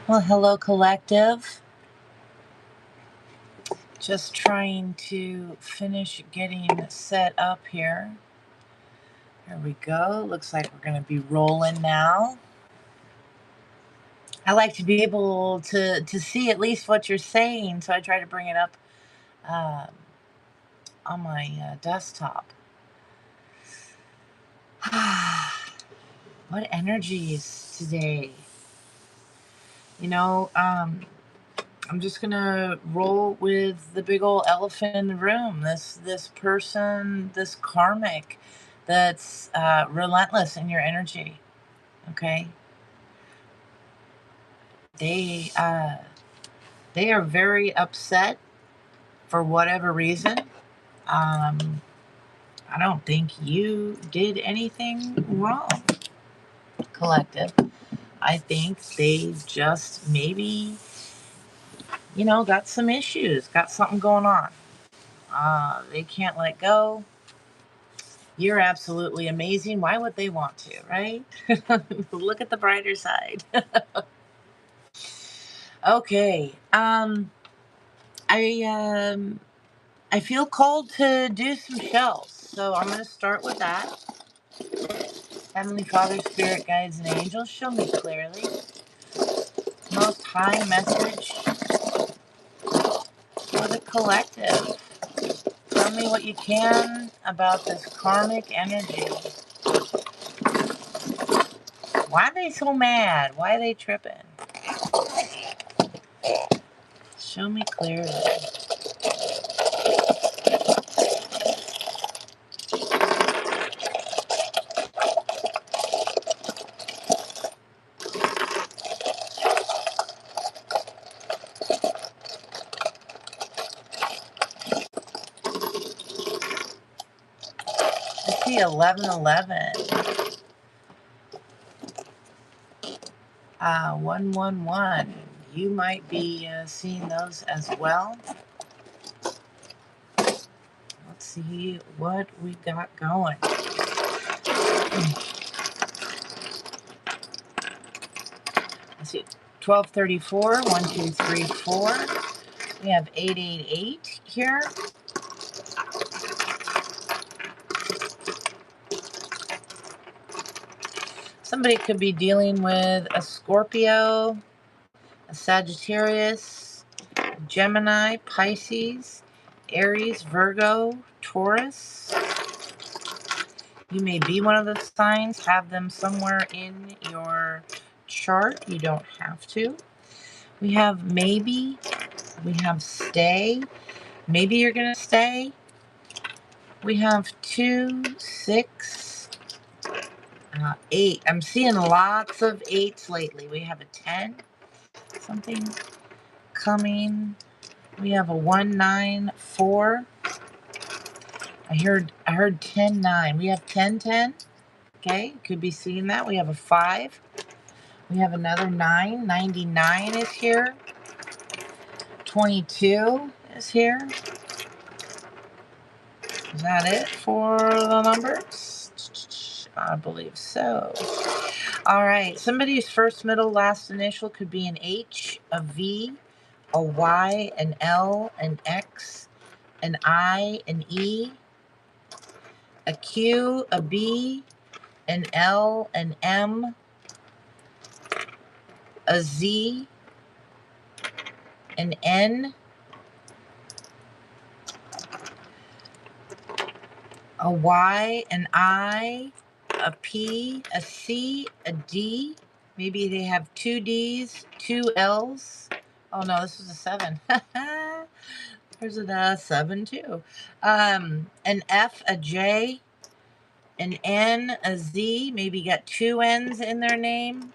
Well, hello, collective. Just trying to finish getting set up here. There we go. Looks like we're going to be rolling now. I like to be able to see at least what you're saying, so I try to bring it up um, on my desktop. What energies today? You know, I'm just gonna roll with the big old elephant in the room. This person, this karmic, that's relentless in your energy. Okay, they uh, they are very upset for whatever reason. Um, I don't think you did anything wrong, collective. I think they just maybe, got some issues, got something going on. They can't let go. You're absolutely amazing. Why would they want to, right? Look at the brighter side. Okay. I feel called to do some shells, so I'm going to start with that. Heavenly Father, Spirit, Guides, and Angels, show me clearly. Most high message for the collective. Tell me what you can about this karmic energy. Why are they so mad? Why are they tripping? Show me clearly. I see 1111. 111. You might be seeing those as well. Let's see what we got going. Let's see. 1234, 1, 2, 3, 4. We have 888 here. Somebody could be dealing with a Scorpio, a Sagittarius, Gemini, Pisces, Aries, Virgo, Taurus. You may be one of those signs, have them somewhere in your chart. You don't have to. We have maybe, we have stay. Maybe you're going to stay. We have 2, 6, 8. I'm seeing lots of 8s lately. We have a 10, something coming. We have a 1, 9, 4. I heard 10, 9. We have 10, 10. Okay, could be seeing that. We have a 5. We have another 9. 99 is here. 22 is here. Is that it for the numbers? I believe so. All right. Somebody's first, middle, last initial could be an H, a V, a Y, an L, an X, an I, an E, a Q, a B, an L, an M, a Z, an N, a Y, an I, a P, a C, a D. Maybe they have 2 Ds, 2 Ls. Oh no, this is a 7. There's a 7 too. An F, a J, an N, a Z. Maybe got 2 N's in their name.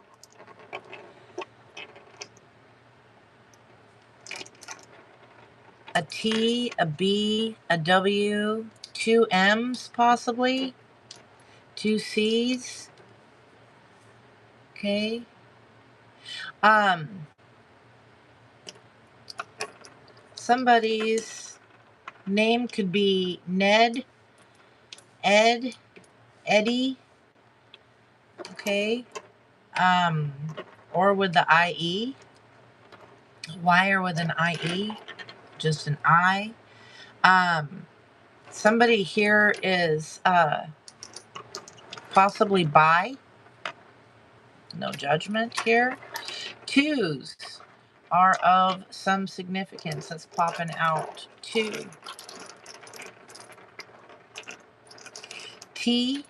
A T, a B, a W, 2 M's possibly, 2 C's. Okay. Somebody's name could be Ned, Ed, Eddie. Okay. Or with the IE. Wire with an IE, just an I. Somebody here is possibly bi. No judgment here. Twos are of some significance. That's popping out. 2. T.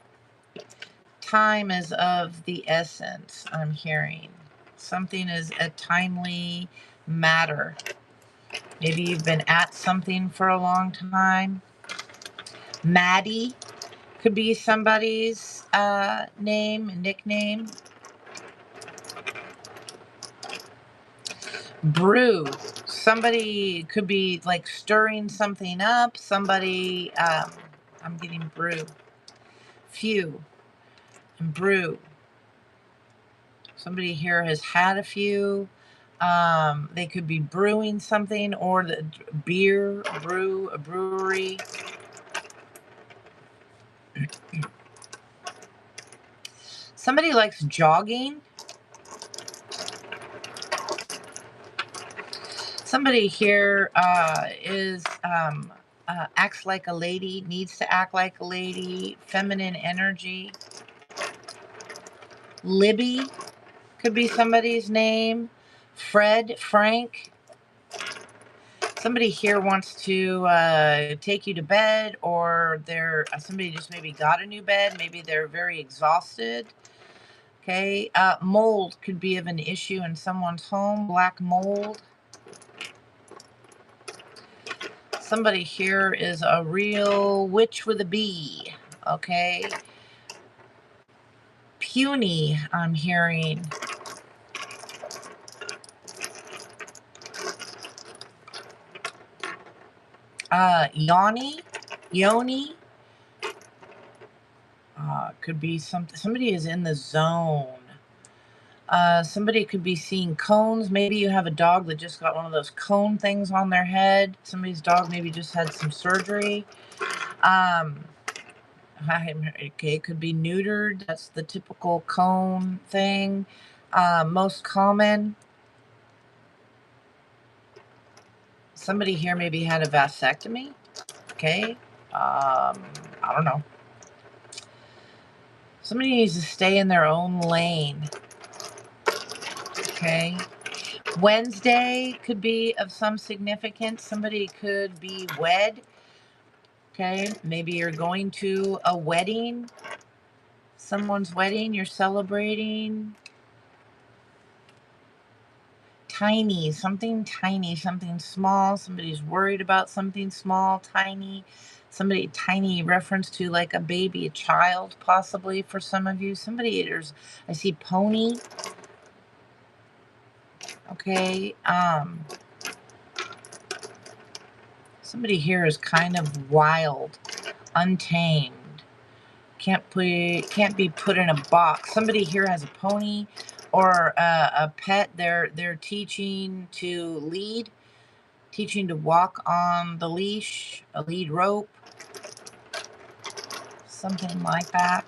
Time is of the essence, I'm hearing. Something is a timely matter. Maybe you've been at something for a long time. Maddie could be somebody's name, nickname. Brew. Somebody could be like stirring something up. Somebody, I'm getting brew. Few and brew. Somebody here has had a few. They could be brewing something, or the beer, brew, a brewery. Somebody likes jogging. Somebody here acts like a lady, needs to act like a lady, feminine energy. Libby could be somebody's name. Fred, Frank. Somebody here wants to take you to bed, or somebody just maybe got a new bed. Maybe they're very exhausted. Okay. Mold could be of an issue in someone's home. Black mold. Somebody here is a real witch with a B. Okay. Puny, I'm hearing. Yoni. Could be somebody is in the zone. Somebody could be seeing cones. Maybe you have a dog that just got one of those cone things on their head. Somebody's dog maybe just had some surgery. Okay, it could be neutered. That's the typical cone thing. Most common. Somebody here maybe had a vasectomy. Okay. I don't know. Somebody needs to stay in their own lane. Okay. Wednesday could be of some significance. Somebody could be wed. Okay. Maybe you're going to a wedding. Someone's wedding. You're celebrating. Tiny, something small. Somebody's worried about something small, tiny. Somebody tiny, reference to like a baby, a child, possibly for some of you. I see pony. Okay. Somebody here is kind of wild, untamed. Can't be put in a box. Somebody here has a pony or a pet. They're teaching to lead. Teaching to walk on the leash, a lead rope, something like that.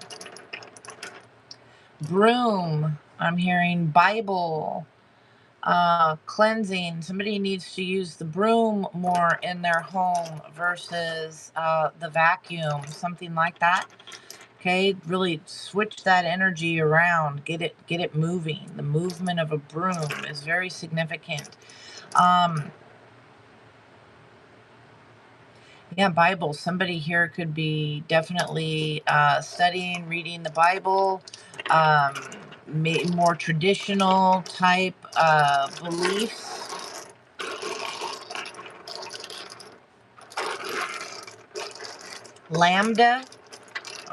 Broom, I'm hearing Bible, cleansing. Somebody needs to use the broom more in their home versus the vacuum, something like that. Okay, really switch that energy around, get it moving. The movement of a broom is very significant. Yeah, Bible. Somebody here could be definitely studying, reading the Bible, more traditional type beliefs. Lambda.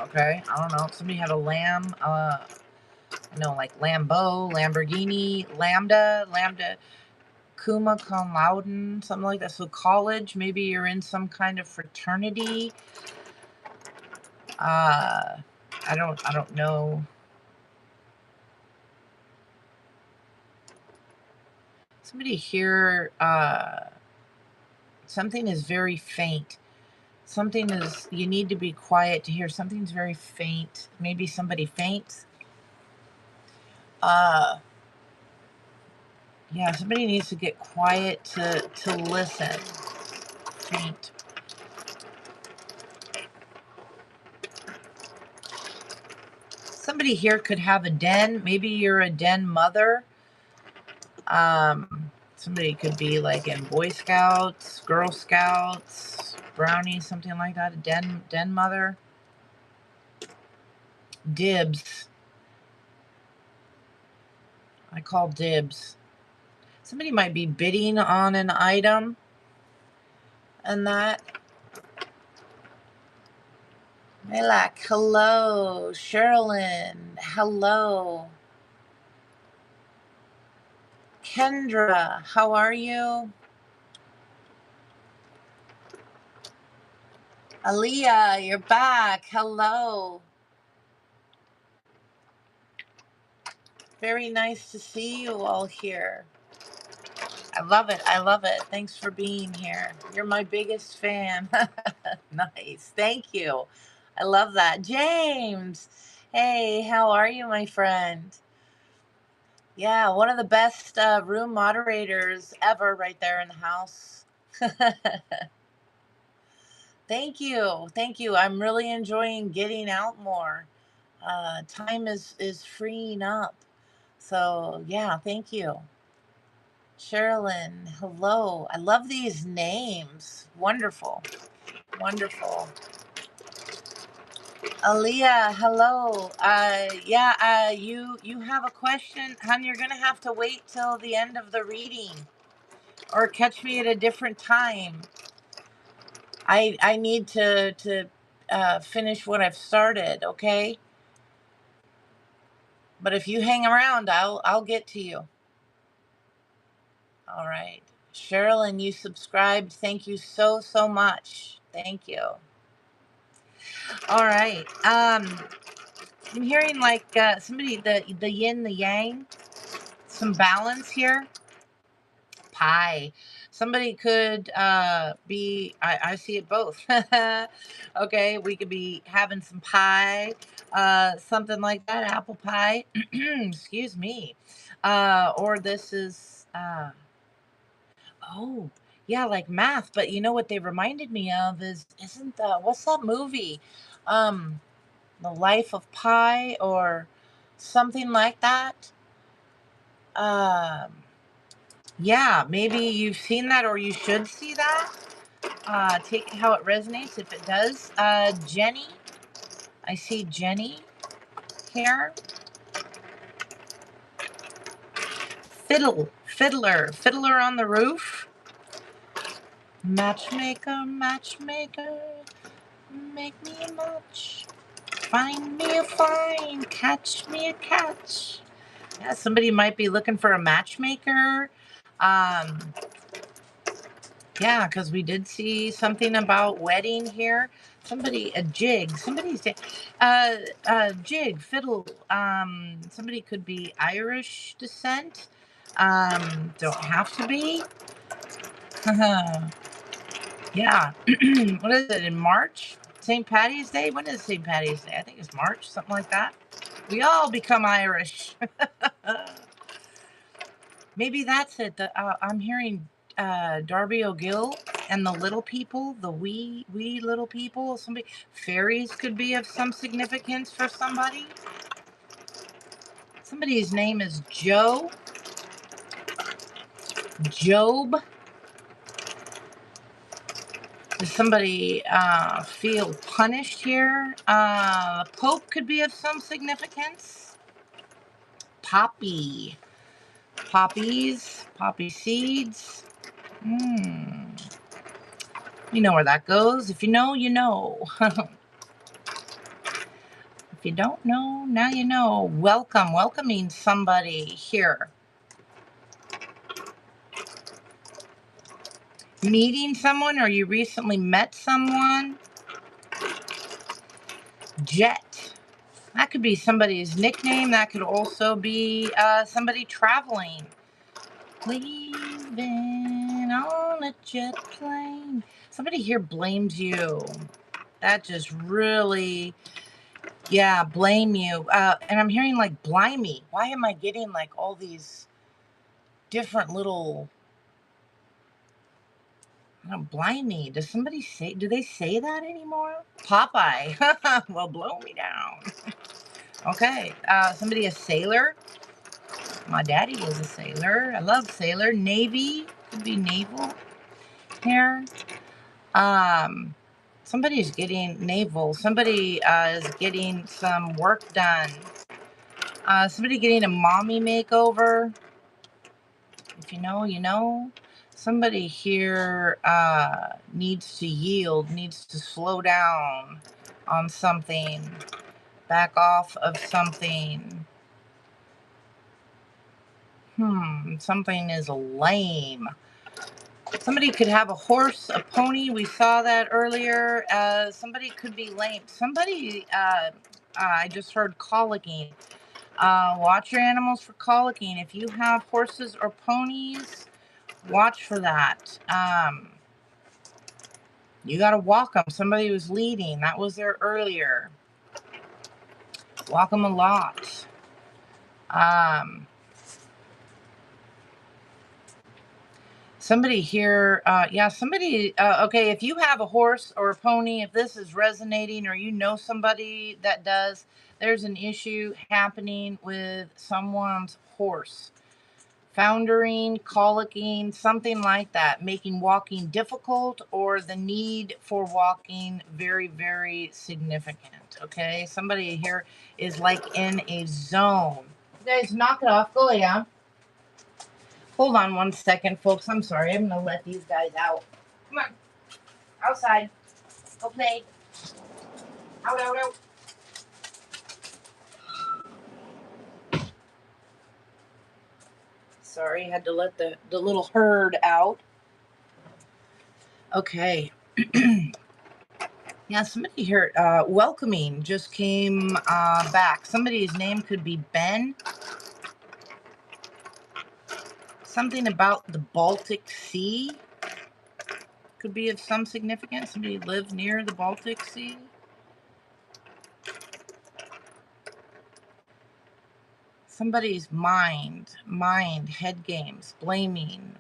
Okay, I don't know. Somebody had a lamb. Like Lambo, Lamborghini, Lambda. Kuma cum laude, something like that. So college, maybe you're in some kind of fraternity. I don't know. Somebody here, something is very faint. You need to be quiet to hear. Something's very faint. Maybe somebody faints. Yeah, somebody needs to get quiet to listen. Faint. Somebody here could have a den. Maybe you're a den mother. Somebody could be like in Boy Scouts, Girl Scouts, Brownies, something like that. A den mother. Dibs. I call dibs. Somebody might be bidding on an item and that. Malak, hello. Sherilyn, hello. Kendra, how are you? Aaliyah, you're back. Hello. Very nice to see you all here. I love it. I love it. Thanks for being here. You're my biggest fan. Nice. Thank you. I love that. James, hey, how are you, my friend? Yeah, one of the best room moderators ever right there in the house. Thank you. Thank you. I'm really enjoying getting out more. Time is freeing up. So, yeah, thank you. Sherilyn, hello. I love these names. Wonderful. Wonderful. Aaliyah, hello. You have a question, hon. You're gonna have to wait till the end of the reading, or catch me at a different time. I need to finish what I've started. Okay. But if you hang around, I'll get to you. All right. Sherilyn, you subscribed. Thank you so much. Thank you. All right. I'm hearing like somebody the yin, the yang, some balance here. Pie. Somebody could be I see it both. Okay, we could be having some pie, something like that, apple pie. Excuse me. Or this is oh, yeah, like math, but you know what they reminded me of isn't what's that movie? Um The Life of Pi or something like that. Um yeah, maybe you've seen that or you should see that. Take it how it resonates if it does. Jenny, I see Jenny here. Fiddler on the roof. Matchmaker, matchmaker, make me a match. Find me a find, catch me a catch. Yeah, somebody might be looking for a matchmaker. Yeah, because we did see something about wedding here. Somebody, a jig. Somebody's jig, fiddle. Somebody could be Irish descent. Don't have to be. Yeah. What is it in March? St. Patty's Day? When is St. Patty's Day? I think it's March, something like that. We all become Irish. Maybe that's it. I'm hearing Darby O'Gill and the little people, the wee little people. Somebody, fairies could be of some significance for somebody. Somebody's name is Joe. Job. Does somebody feel punished here? Pope could be of some significance. Poppy. Poppies. Poppy seeds. You know where that goes. If you know, you know. If you don't know, now you know. Welcome. Welcoming somebody here. Meeting someone or you recently met someone. Jet. That could be somebody's nickname. That could also be somebody traveling. Leaving on a jet plane. Somebody here blames you. That just really, yeah, blame you. And I'm hearing like blimey. Why am I getting like all these different little, blind me. Does somebody say, do they say that anymore? Popeye. Well, blow me down. Okay. Somebody a sailor. My daddy was a sailor. I love sailor. Navy. Could be naval here. Somebody's getting naval. Somebody is getting some work done. Somebody getting a mommy makeover. If you know, you know. Somebody here needs to yield, needs to slow down on something, back off of something. Something is lame. Somebody could have a horse, a pony. We saw that earlier. Somebody could be lame. Somebody, I just heard colicking. Watch your animals for colicking. If you have horses or ponies, watch for that. You got to walk them. Somebody was leading. That was there earlier. Walk them a lot. Somebody here, somebody, okay, if you have a horse or a pony, if this is resonating or you know somebody that does, there's an issue happening with someone's horse. Foundering, colicking, something like that, making walking difficult or the need for walking very, very significant, okay? Somebody here is like in a zone. You guys, knock it off. Go lay down. Hold on one second, folks. I'm sorry. I'm going to let these guys out. Come on. Outside. Go play. Out, out, out. Sorry, I had to let the little herd out. Okay. Yeah, somebody here, welcoming just came back. Somebody's name could be Ben. Something about the Baltic Sea could be of some significance. Somebody lived near the Baltic Sea. Somebody's mind, head games, blaming.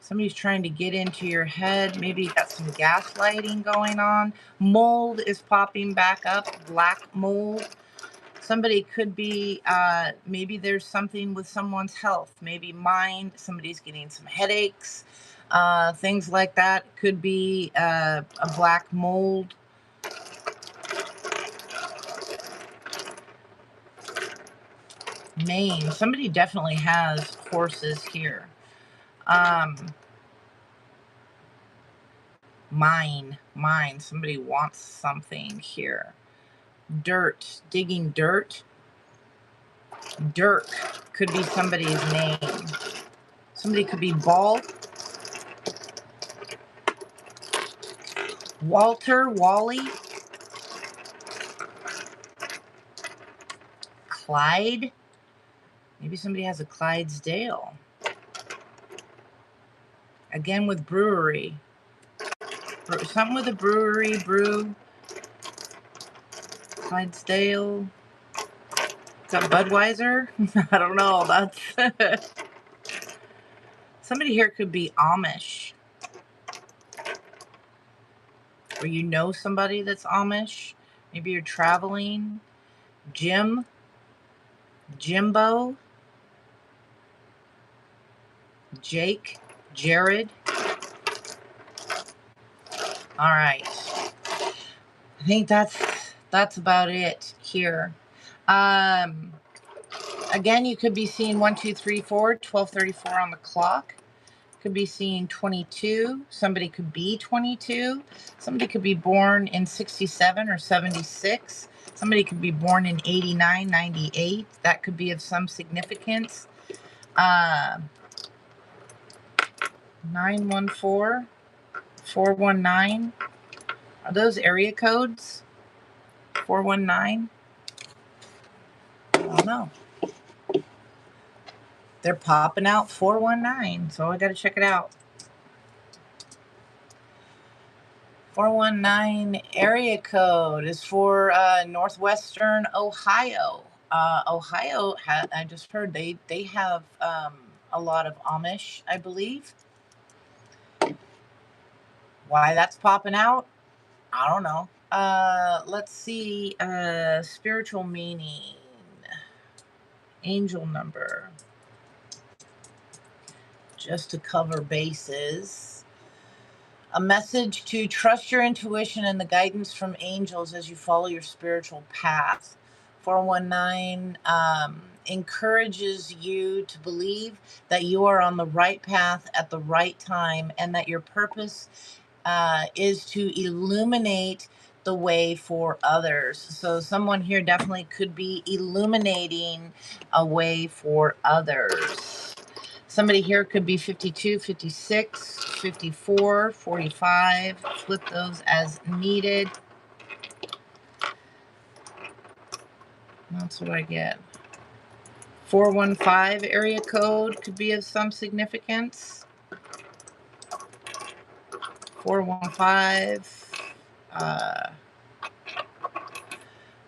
Somebody's trying to get into your head. Maybe you got some gaslighting going on. Mold is popping back up, black mold. Somebody could be, maybe there's something with someone's health, maybe mind. Somebody's getting some headaches, things like that. Could be a black mold. Maine. Somebody definitely has horses here. Mine. Somebody wants something here. Dirt. Digging dirt. Dirk could be somebody's name. Somebody could be bald. Walter, Wally. Clyde. Maybe somebody has a Clydesdale. Again with brewery. Something with a brewery, brew. Clydesdale. Is that Budweiser? I don't know. That's somebody here could be Amish. Or you know somebody that's Amish. Maybe you're traveling. Jim. Jimbo. Jake. Jared. All right. I think that's about it here. Again, you could be seeing 1, 2, 3, 4, 12:34 on the clock. Could be seeing 22. Somebody could be 22. Somebody could be born in 67 or 76. Somebody could be born in 89, 98. That could be of some significance. 914, 419. Are those area codes? 419? I don't know. They're popping out 419, so I got to check it out. 419 area code is for northwestern Ohio. Ohio, I just heard they have a lot of Amish, I believe. Why that's popping out, I don't know. Let's see. Spiritual meaning. Angel number. Just to cover bases. A message to trust your intuition and the guidance from angels as you follow your spiritual path. 419 encourages you to believe that you are on the right path at the right time and that your purpose is to illuminate the way for others. So someone here definitely could be illuminating a way for others. Somebody here could be 52, 56, 54, 45. Flip those as needed. That's what I get. 415 area code could be of some significance. 415.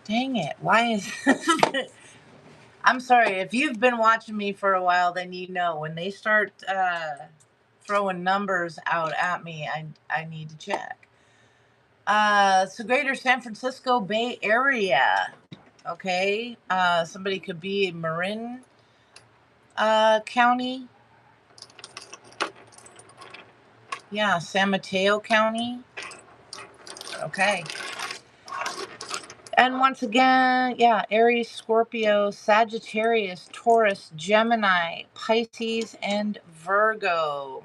Dang it. Why is I'm sorry. If you've been watching me for a while, then you know when they start throwing numbers out at me, I need to check. So greater San Francisco Bay Area. Okay. Somebody could be in Marin County. Yeah, San Mateo County. Okay. And once again, yeah, Aries, Scorpio, Sagittarius, Taurus, Gemini, Pisces, and Virgo.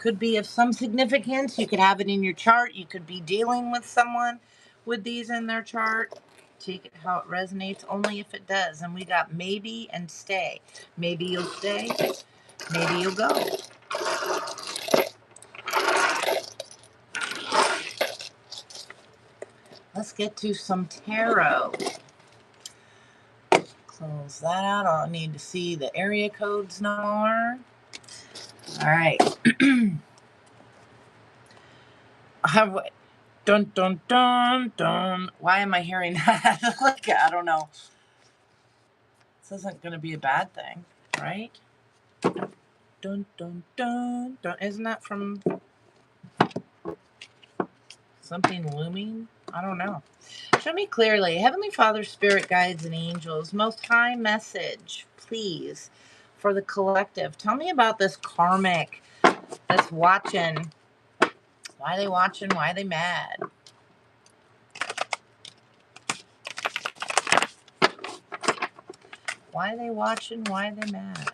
Could be of some significance. You could have it in your chart. You could be dealing with someone with these in their chart. Take it how it resonates, only if it does. And we got maybe and stay. Maybe you'll stay. Maybe you'll go. Let's get to some tarot. Close that out. I don't need to see the area codes no more. All right. Dun, dun, dun, dun. Why am I hearing that? Like, I don't know. This isn't going to be a bad thing, right? Dun, dun, dun, dun. Isn't that from something looming? I don't know. Show me clearly. Heavenly Father, Spirit, Guides, and Angels. Most High message, please, for the collective. Tell me about this karmic that's watching. Why are they watching? Why are they mad? Why are they watching? Why are they mad?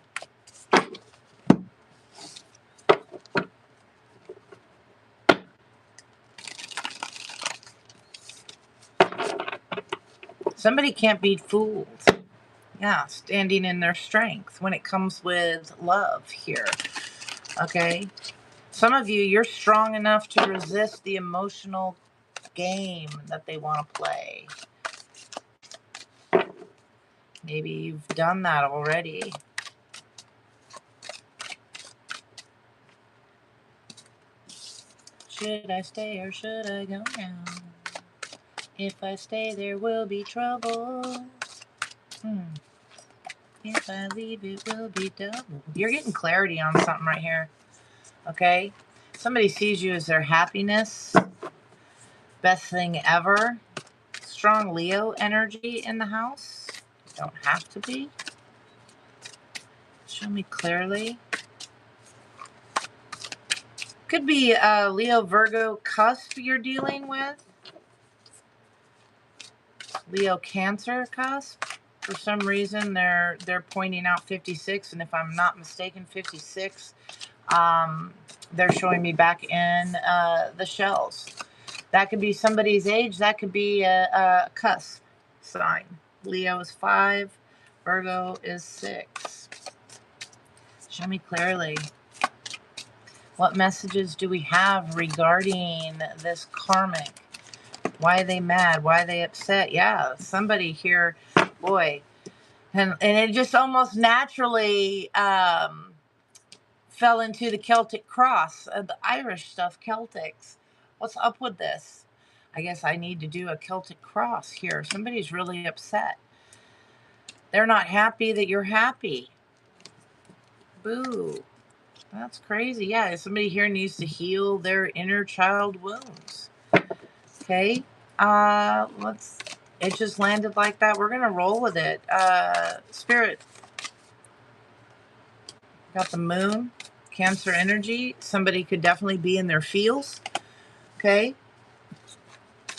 Somebody can't be fooled. Yeah, standing in their strength when it comes with love here. Okay? Some of you, you're strong enough to resist the emotional game that they want to play. Maybe you've done that already. Should I stay or should I go now? If I stay, there will be trouble. If I leave, it will be double. You're getting clarity on something right here. Okay? Somebody sees you as their happiness. Best thing ever. Strong Leo energy in the house. Don't have to be. Show me clearly. Could be a Leo Virgo cusp you're dealing with. Leo Cancer cusp. For some reason, they're pointing out 56, and if I'm not mistaken, 56. They're showing me back in the shells. That could be somebody's age. That could be a cusp sign. Leo is 5. Virgo is 6. Show me clearly. What messages do we have regarding this karmic? Why are they mad? Why are they upset? Yeah, somebody here, boy. And it just almost naturally fell into the Celtic cross, the Irish stuff, Celtics. What's up with this? I guess I need to do a Celtic cross here. Somebody's really upset. They're not happy that you're happy. Boo. That's crazy. Yeah, somebody here needs to heal their inner child wounds. Okay. It just landed like that. We're gonna roll with it. Spirit. Got the moon. Cancer energy. Somebody could definitely be in their feels. Okay.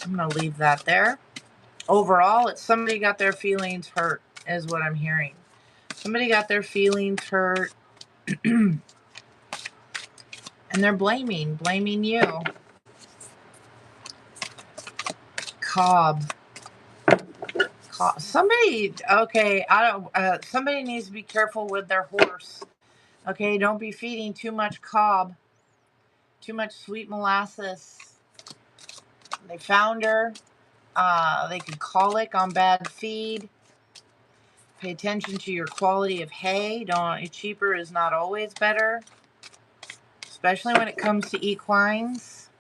I'm gonna leave that there. Overall, it's somebody got their feelings hurt, is what I'm hearing. Somebody got their feelings hurt. And they're blaming you. Cobb. Somebody, okay, somebody needs to be careful with their horse. Okay, don't be feeding too much cob, too much sweet molasses. They found her. They could colic on bad feed. Pay attention to your quality of hay. Cheaper is not always better, especially when it comes to equines.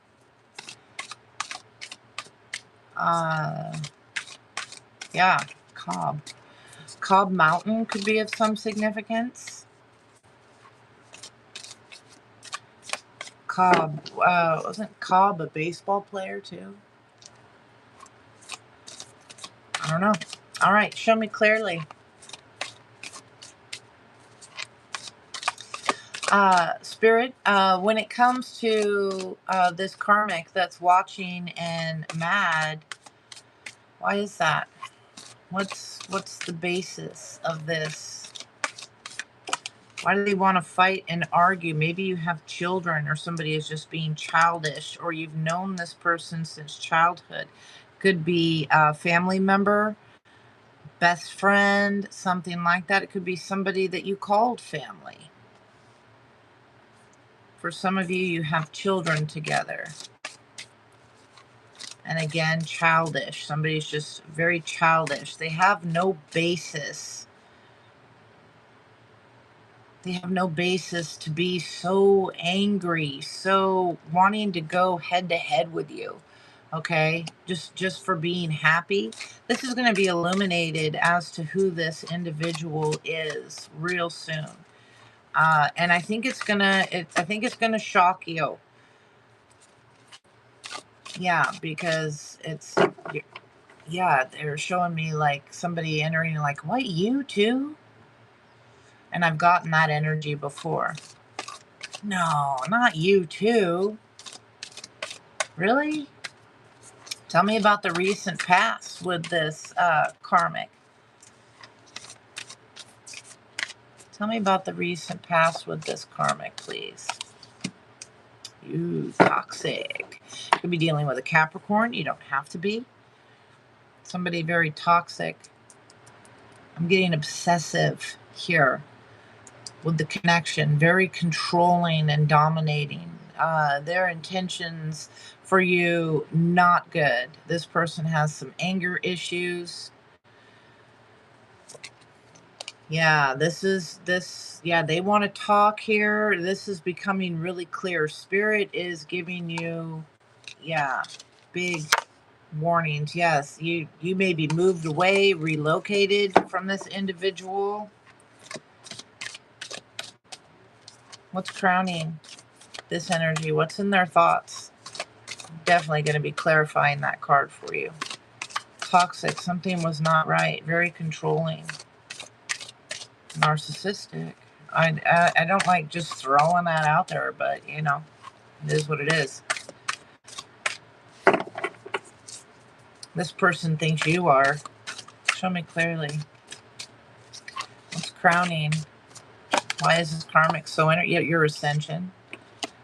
Yeah, Cobb. Cobb Mountain could be of some significance. Cobb, wasn't Cobb a baseball player too? I don't know. All right, show me clearly. Spirit, when it comes to this karmic that's watching and mad, why is that? What's the basis of this? Why do they want to fight and argue? Maybe you have children, or somebody is just being childish, or you've known this person since childhood. Could be a family member, best friend, something like that. It could be somebody that you called family. For some of you, you have children together. And again, childish. Somebody's just very childish. They have no basis. They have no basis to be so angry, so wanting to go head to head with you. Okay, just for being happy. This is going to be illuminated as to who this individual is real soon. And I think it's gonna shock you. Yeah, because they're showing me like somebody entering like, what, you too? And I've gotten that energy before. No, not you too. Really? Tell me about the recent past with this karmic. Tell me about the recent past with this karmic, please. You toxic. Could be dealing with a Capricorn. You don't have to be. Somebody very toxic. I'm getting obsessive here with the connection. Very controlling and dominating. Their intentions for you, not good. This person has some anger issues. Yeah, they want to talk here. This is becoming really clear. Spirit is giving you, big warnings. Yes, you may be moved away, relocated from this individual. What's crowning this energy? What's in their thoughts? Definitely going to be clarifying that card for you. Toxic. Something was not right. Very controlling. Narcissistic. I don't like just throwing that out there, but it is what it is. This person thinks you are. Show me clearly. What's crowning? Why is this karmic so your ascension,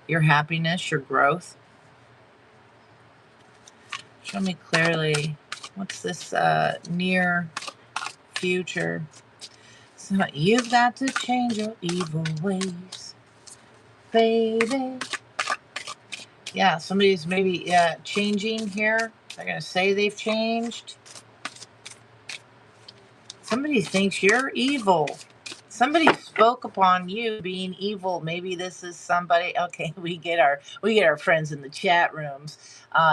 your happiness, your growth? Show me clearly. What's this near future? So you've got to change your evil ways, baby. Yeah, somebody's maybe changing here. They're going to say they've changed. Somebody thinks you're evil. Somebody spoke upon you being evil. Maybe this is somebody. Okay, we get our friends in the chat rooms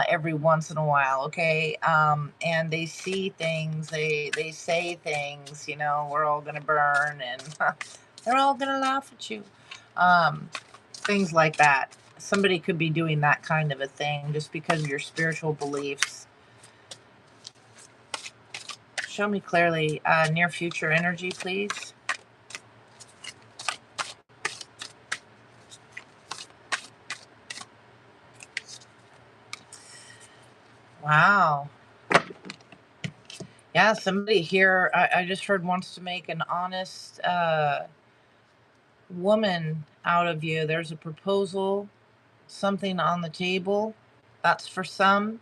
every once in a while. Okay, and they see things. They say things. You know, we're all gonna burn, and they're all gonna laugh at you. Things like that. Somebody could be doing that kind of a thing just because of your spiritual beliefs. Show me clearly near future energy, please. Wow. Yeah, somebody here, I just heard, wants to make an honest woman out of you. There's a proposal, something on the table. That's for some.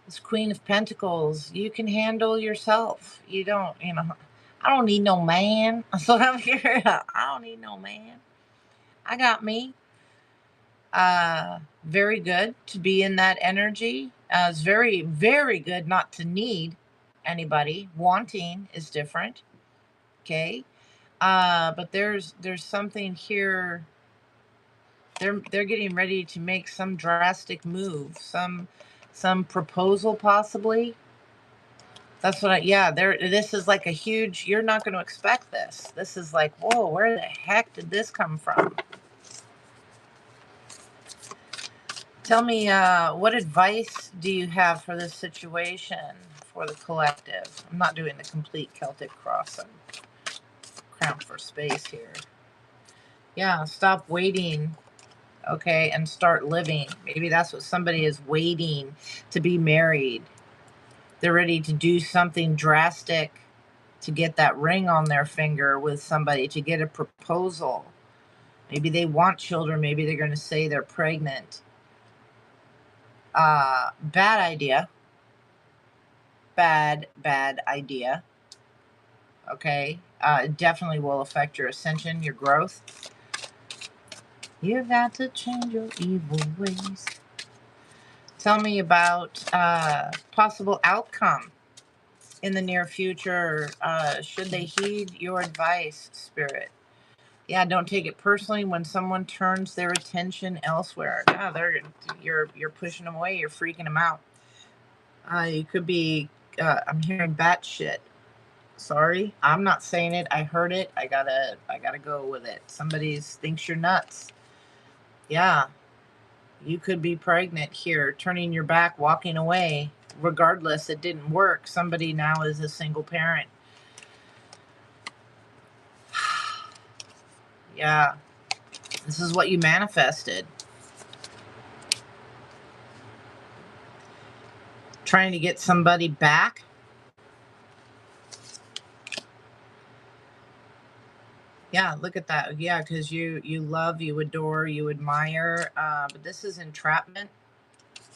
This Queen of Pentacles, you can handle yourself. You don't, I don't need no man. That's what I'm hearing. I don't need no man. I got me. Very good to be in that energy. It's very, very good not to need anybody. Wanting is different. Okay. But there's something here. They're getting ready to make some drastic move, some proposal possibly. That's what yeah, this is like a huge, you're not going to expect this. This is like, whoa, where the heck did this come from? Tell me, what advice do you have for this situation for the collective? I'm not doing the complete Celtic cross. I'm cramped for space here. Yeah, stop waiting, okay, and start living. Maybe that's what somebody is waiting to be married. They're ready to do something drastic to get that ring on their finger with somebody, to get a proposal. Maybe they want children. Maybe they're going to say they're pregnant. Bad idea. Bad idea. Okay. It definitely will affect your ascension, your growth. You've got to change your evil ways. Tell me about possible outcome in the near future. Should they heed your advice, Spirit? Yeah, don't take it personally when someone turns their attention elsewhere. Yeah, you're pushing them away. You're freaking them out. You could be. I'm hearing batshit. Sorry, I'm not saying it. I heard it. I gotta go with it. Somebody thinks you're nuts. Yeah, you could be pregnant here, turning your back, walking away. Regardless, it didn't work. Somebody now is a single parent. Yeah, this is what you manifested. Trying to get somebody back. Yeah, look at that. Yeah, because you love, you adore, you admire. But this is entrapment,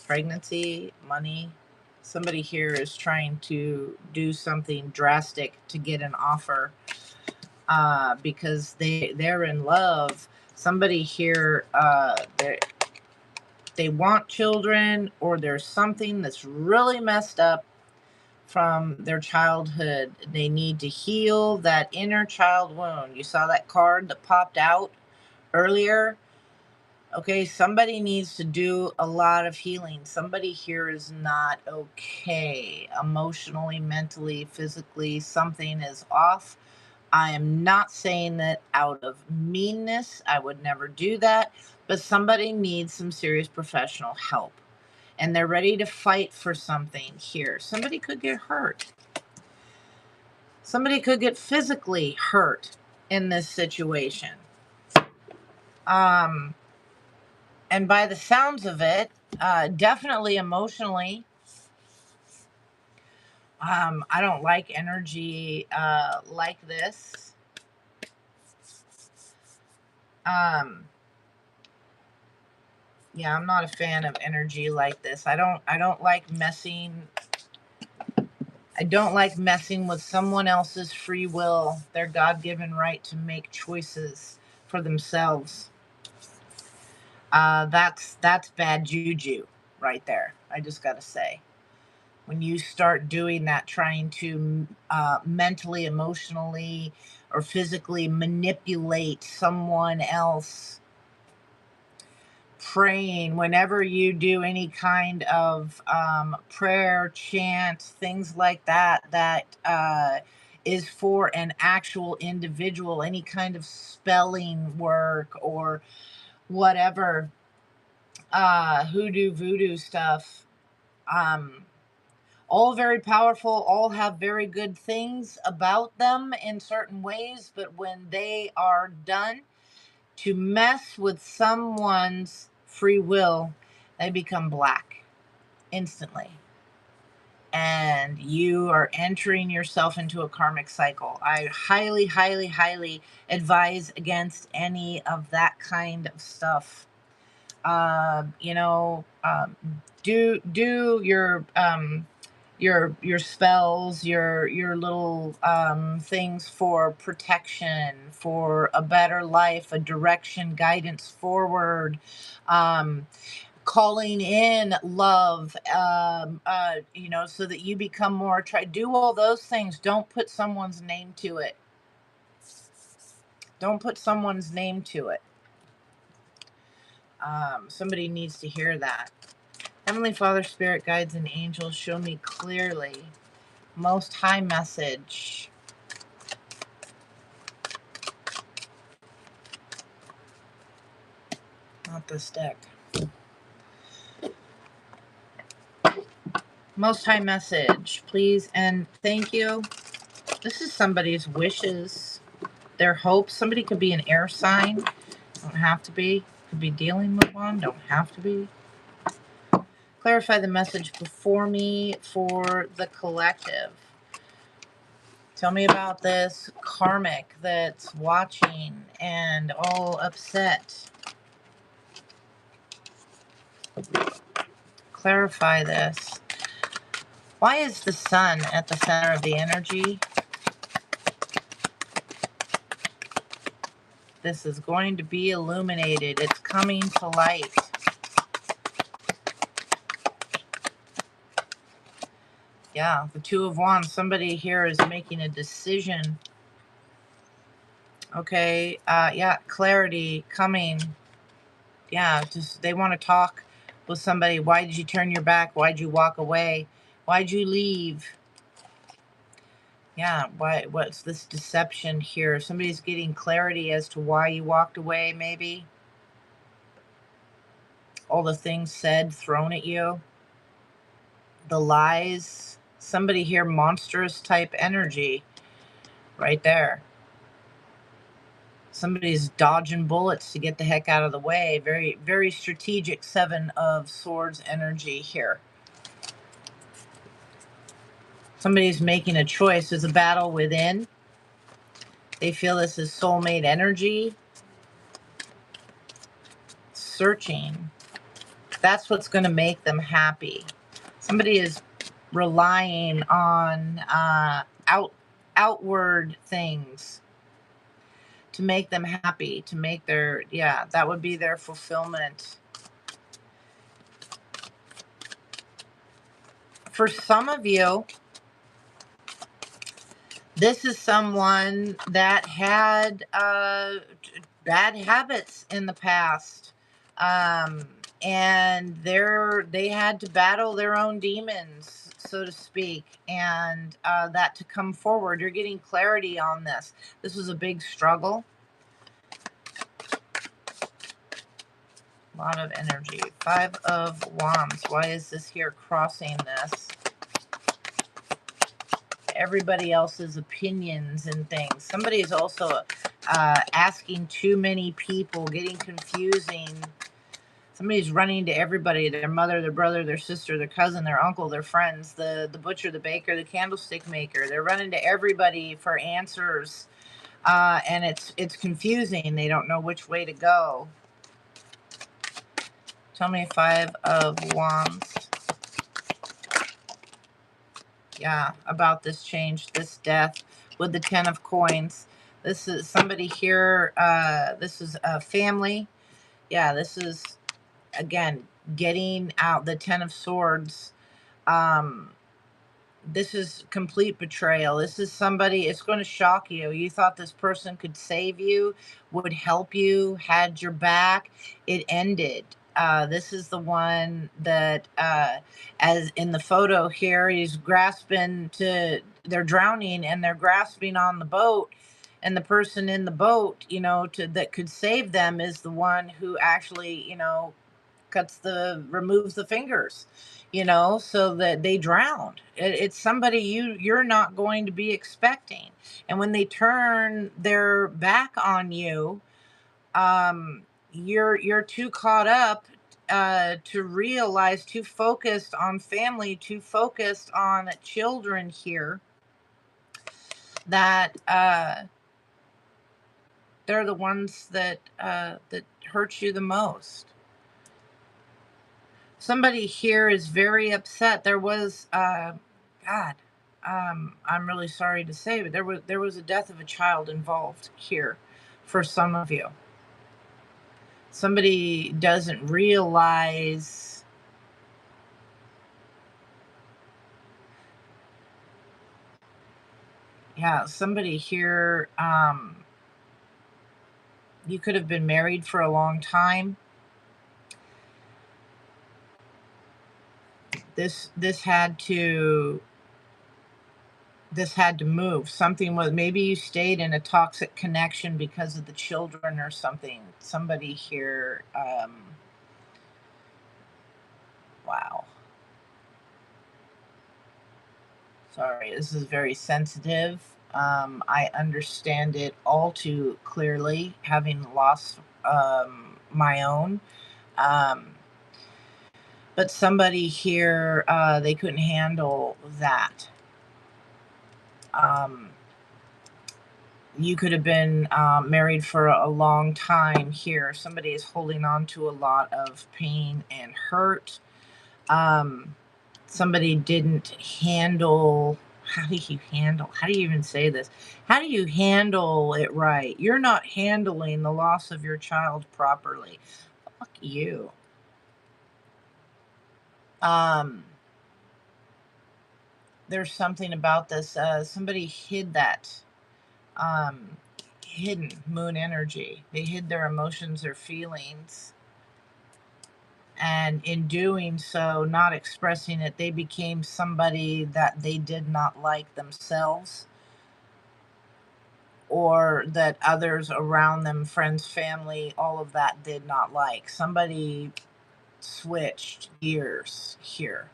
pregnancy, money. Somebody here is trying to do something drastic to get an offer because they're in love. Somebody here, they want children, or there's something that's really messed up from their childhood. They need to heal that inner child wound. You saw that card that popped out earlier. Okay, somebody needs to do a lot of healing. Somebody here is not okay emotionally, mentally, physically. Something is off. I am not saying that out of meanness. I would never do that. But somebody needs some serious professional help. And they're ready to fight for something here. Somebody could get hurt. Somebody could get physically hurt in this situation. And by the sounds of it, definitely emotionally. I don't like energy like this. Yeah, I'm not a fan of energy like this. I don't like messing. I don't like messing with someone else's free will, their God-given right to make choices for themselves. That's bad juju right there. I just got to say. When you start doing that, trying to mentally, emotionally, or physically manipulate someone else. Praying, whenever you do any kind of prayer, chant, things like that, that is for an actual individual, any kind of spelling work or whatever, hoodoo, voodoo stuff, all very powerful, all have very good things about them in certain ways, but when they are done to mess with someone's free will, they become black instantly. And you are entering yourself into a karmic cycle. I highly, highly, highly advise against any of that kind of stuff. You know, do your spells, your little things for protection, for a better life, a direction, guidance forward, calling in love, you know, so that you become more do all those things. Don't put someone's name to it. Don't put someone's name to it. Somebody needs to hear that. Heavenly Father, Spirit, Guides, and Angels, show me clearly Most High message. Not this deck. Most High message, please and thank you. This is somebody's wishes, their hopes. Somebody could be an air sign. Don't have to be. Could be dealing with one. Don't have to be. Clarify the message before me for the collective. Tell me about this karmic that's watching and all upset. Clarify this. Why is the sun at the center of the energy? This is going to be illuminated. It's coming to light. Yeah, the Two of Wands. Somebody here is making a decision. Okay, yeah, clarity coming. Yeah, just they want to talk with somebody. Why did you turn your back? Why did you walk away? Why'd you leave? Yeah, why? What's this deception here? Somebody's getting clarity as to why you walked away, maybe. All the things said, thrown at you. The lies. Somebody here, monstrous type energy. Right there. Somebody's dodging bullets to get the heck out of the way. Very, very strategic Seven of Swords energy here. Somebody's making a choice. There's a battle within. They feel this is soulmate energy. Searching. That's what's going to make them happy. Somebody is relying on outward things to make them happy, to make their, yeah, that would be their fulfillment. For some of you, this is someone that had bad habits in the past, and they had to battle their own demons, so to speak, and that to come forward. You're getting clarity on this. This was a big struggle. A lot of energy. Five of Wands. Why is this here crossing this? Everybody else's opinions and things. Somebody is also asking too many people, getting confusing. Somebody's running to everybody, their mother, their brother, their sister, their cousin, their uncle, their friends, the butcher, the baker, the candlestick maker. They're running to everybody for answers, and it's confusing. They don't know which way to go. Tell me Five of Wands. Yeah, about this change, this death with the Ten of Coins. This is somebody here. This is a family. Yeah, this is, again, getting out the Ten of Swords. This is complete betrayal. This is somebody, it's going to shock you. You thought this person could save you, would help you, had your back. It ended. This is the one that, as in the photo here, he's grasping to, they're drowning and they're grasping on the boat. And the person in the boat, that could save them is the one who actually, removes the fingers, so that they drowned. It's somebody you're not going to be expecting, and when they turn their back on you, you're too caught up, to realize, too focused on family, too focused on children here, that they're the ones that hurt you the most. Somebody here is very upset. There was, God, I'm really sorry to say, but there was a death of a child involved here for some of you. Somebody doesn't realize. Yeah, somebody here, you could have been married for a long time. This had to move. Something was, maybe you stayed in a toxic connection because of the children or something. Somebody here, wow. Sorry, this is very sensitive. I understand it all too clearly, having lost, my own. Um, but somebody here, they couldn't handle that. Um, you could have been, married for a long time here. Somebody is holding on to a lot of pain and hurt. Somebody didn't handle. How do you even say this? How do you handle it right? You're not handling the loss of your child properly. Fuck you. Um, there's something about this. Somebody hid that, um, hidden moon energy. They hid their emotions, their feelings. And in doing so, not expressing it, they became somebody that they did not like themselves, or that others around them, friends, family, all of that, did not like. Somebody switched gears here.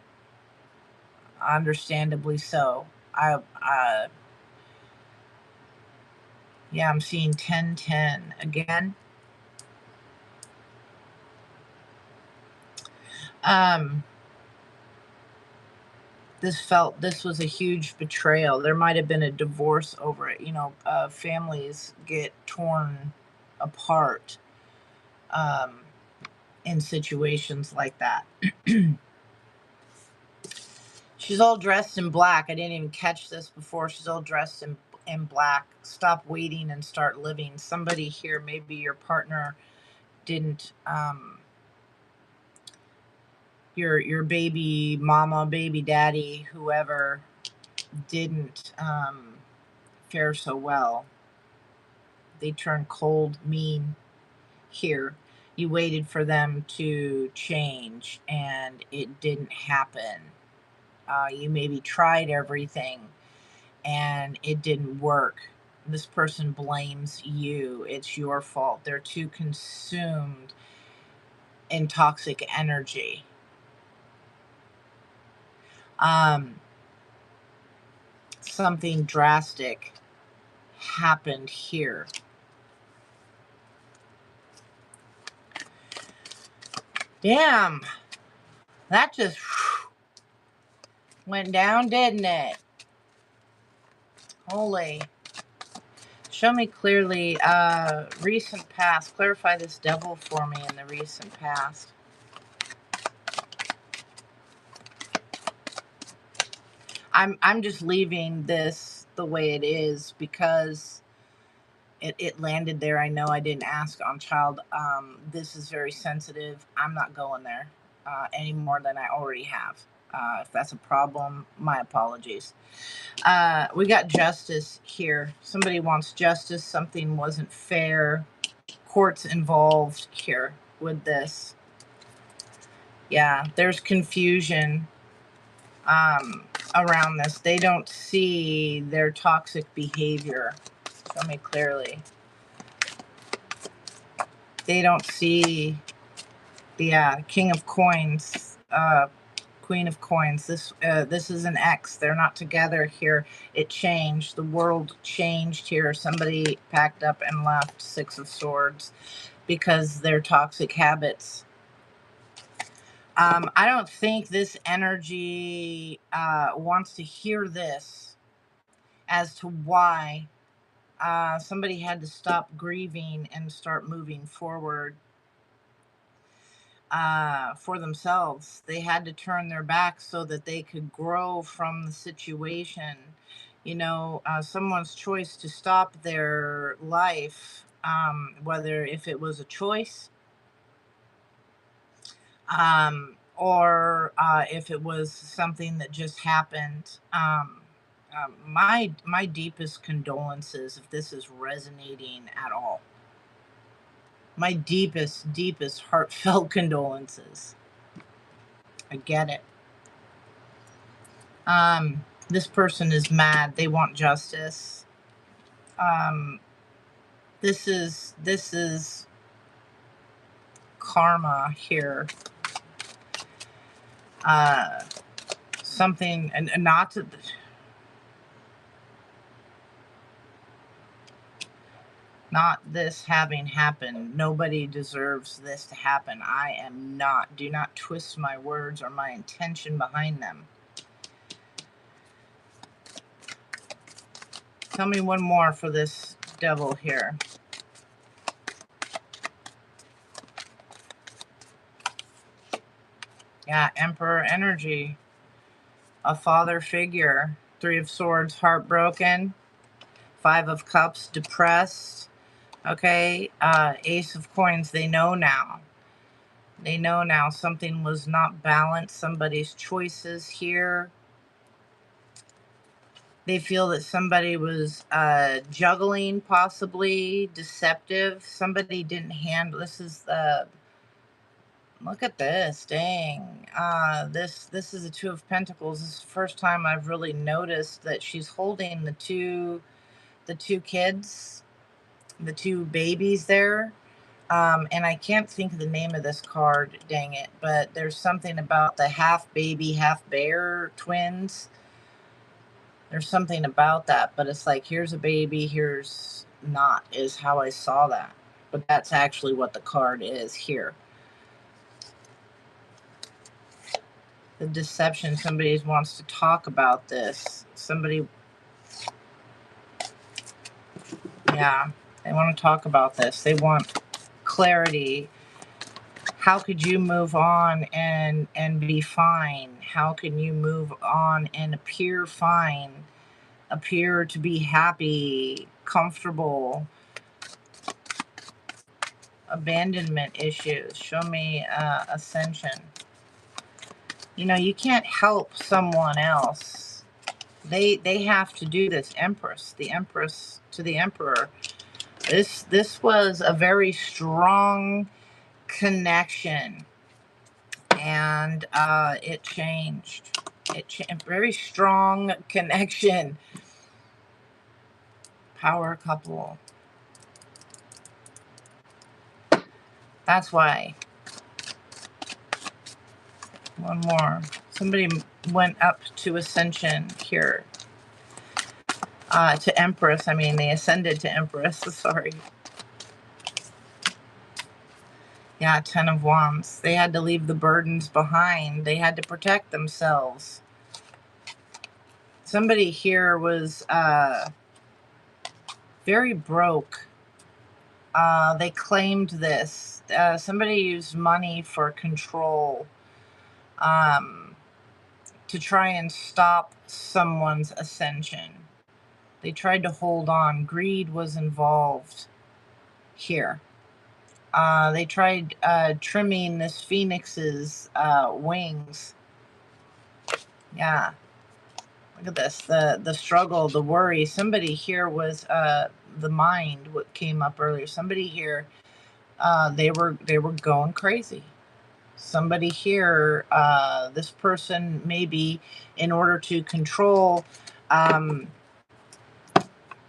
Understandably so. Yeah, I'm seeing 1010 again. This was a huge betrayal. There might have been a divorce over it. Families get torn apart, um, in situations like that. She's all dressed in black. I didn't even catch this before. She's all dressed in black. Stop waiting and start living. Somebody here, maybe your partner, didn't, your baby mama, baby daddy, whoever, didn't, fare so well. They turned cold, mean here. You waited for them to change and it didn't happen. You maybe tried everything and it didn't work. This person blames you. It's your fault. They're too consumed in toxic energy. Something drastic happened here. Damn. That just went down, didn't it? Holy. Show me clearly, recent past. Clarify this devil for me in the recent past. I'm just leaving this the way it is because it landed there. I know I didn't ask on child. This is very sensitive. I'm not going there any more than I already have. If that's a problem, my apologies. We got justice here. Somebody wants justice. Something wasn't fair. Courts involved here with this. Yeah, there's confusion around this. They don't see their toxic behavior. Show me clearly. They don't see the King of Coins, Queen of Coins. This is an X. They're not together here. It changed. The world changed here. Somebody packed up and left. Six of Swords because their toxic habits. I don't think this energy wants to hear this as to why somebody had to stop grieving and start moving forward for themselves. They had to turn their back so that they could grow from the situation. You know, someone's choice to stop their life, whether if it was a choice, or if it was something that just happened. My deepest condolences if this is resonating at all. My deepest heartfelt condolences. I get it. This person is mad. They want justice. This is karma here. Something, and not to, not this having happened. Nobody deserves this to happen. I am not. Do not twist my words or my intention behind them. Tell me one more for this devil here. Yeah, Emperor energy. A father figure. Three of Swords, heartbroken. Five of Cups, depressed. Okay, Ace of Coins, they know now. They know now something was not balanced. Somebody's choices here. They feel that somebody was juggling, possibly deceptive. Somebody didn't handle. This is the. Look at this, dang. This is a Two of Pentacles. This is the first time I've really noticed that she's holding the two kids, the two babies there. And I can't think of the name of this card, dang it. But there's something about the half baby, half bear twins. There's something about that, but it's like, here's a baby, here's not, is how I saw that. But that's actually what the card is here. The deception, somebody wants to talk about this. Somebody, yeah, they want to talk about this. They want clarity. How could you move on and be fine? How can you move on and appear fine? Appear to be happy, comfortable. Abandonment issues. Show me ascension. You know, you can't help someone else. They have to do this. Empress, the Empress to the Emperor. This was a very strong connection, and it changed. Very strong connection. Power couple. That's why. One more. Somebody went up to ascension here. To Empress. I mean, they ascended to Empress. Sorry. Yeah, Ten of Wands. They had to leave the burdens behind. They had to protect themselves. Somebody here was very broke. They claimed this. Somebody used money for control. To try and stop someone's ascension. They tried to hold on. Greed was involved here. They tried trimming this phoenix's wings. Yeah. Look at this. The struggle, the worry. Somebody here was the mind, what came up earlier. Somebody here, they were going crazy. Somebody here, this person maybe in order to control, um,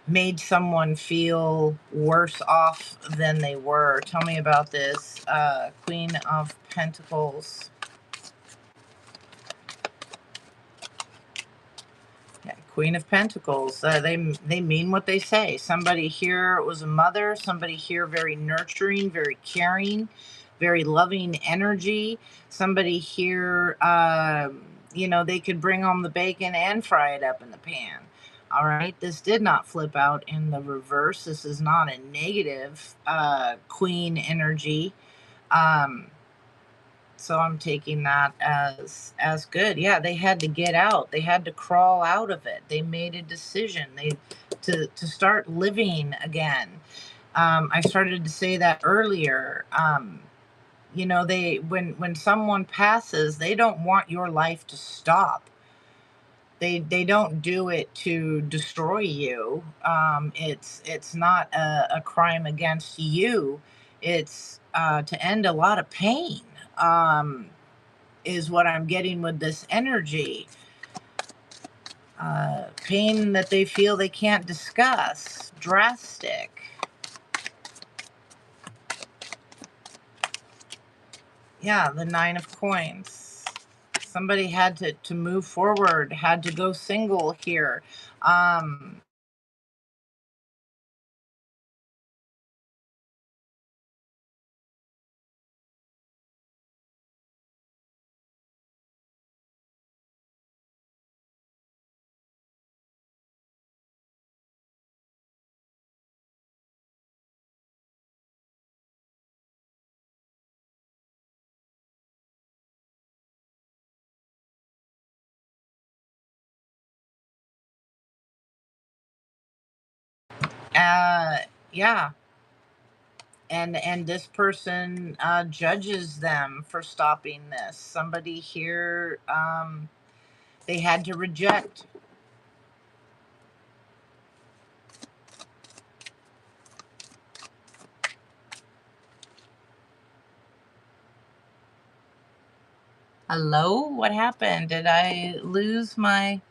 made someone feel worse off than they were. Tell me about this. Queen of Pentacles. Yeah, Queen of Pentacles. They mean what they say. Somebody here was a mother. Somebody here very nurturing, very caring, very loving energy. Somebody here, they could bring home the bacon and fry it up in the pan. All right. This did not flip out in the reverse. This is not a negative queen energy. Um, so I'm taking that as good. Yeah, they had to get out. They had to crawl out of it. They made a decision. They to start living again. I started to say that earlier. They when someone passes, they don't want your life to stop. They don't do it to destroy you. It's not a crime against you. It's to end a lot of pain. Is what I'm getting with this energy. Pain that they feel they can't discuss. Drastic. Yeah, the Nine of Coins. Somebody had to move forward, had to go single here. Um, uh, yeah. And this person judges them for stopping this. Somebody here, they had to reject. Hello? What happened? Did I lose my...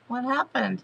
What happened?